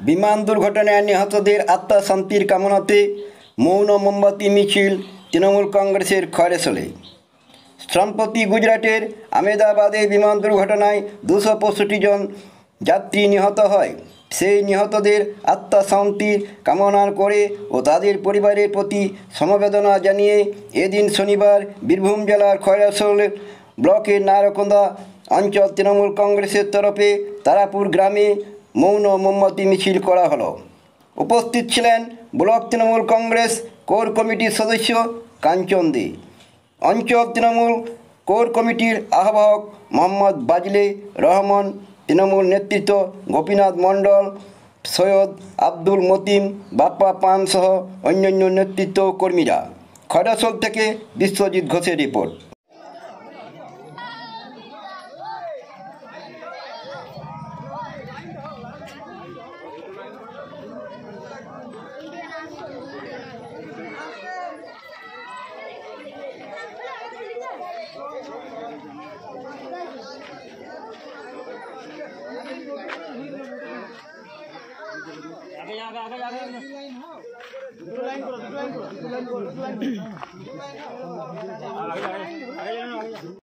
বিমান দুর্ঘটনায় নিহতদের আত্মা শান্তির কামনাতে মৌন মোমবাতি মিছিল তৃণমূল কংগ্রেসের খয়রাসোলে। সম্প্রতি গুজরাটের আহমেদাবাদে বিমান দুর্ঘটনায় 265 জন যাত্রী নিহত হয়। সেই নিহতদের আত্মা শান্তির কামনা করে ও তাদের পরিবারের প্রতি সমবেদনা জানিয়ে এদিন শনিবার বীরভূম জেলার খয়রাসোল ব্লকের নারকোন্দা অঞ্চল তৃণমূল কংগ্রেসের তরফে তারাপুর গ্রামে মৌন মোমবাতি মিছিল করা হলো। উপস্থিত ছিলেন ব্লক তৃণমূল কংগ্রেস কোর কমিটির সদস্য কাঞ্চন দে, অঞ্চল তৃণমূল কোর কমিটির আহ্বায়ক মোহাম্মদ বাজলে রহমান, তৃণমূল নেতৃত্ব গোপীনাথ মণ্ডল, সৈয়দ আব্দুল মতিন, বাপ্পা পান সহ অন্যান্য নেতৃত্ব কর্মীরা। খয়রাসোল থেকে বিশ্বজিৎ ঘোষের রিপোর্ট। आगे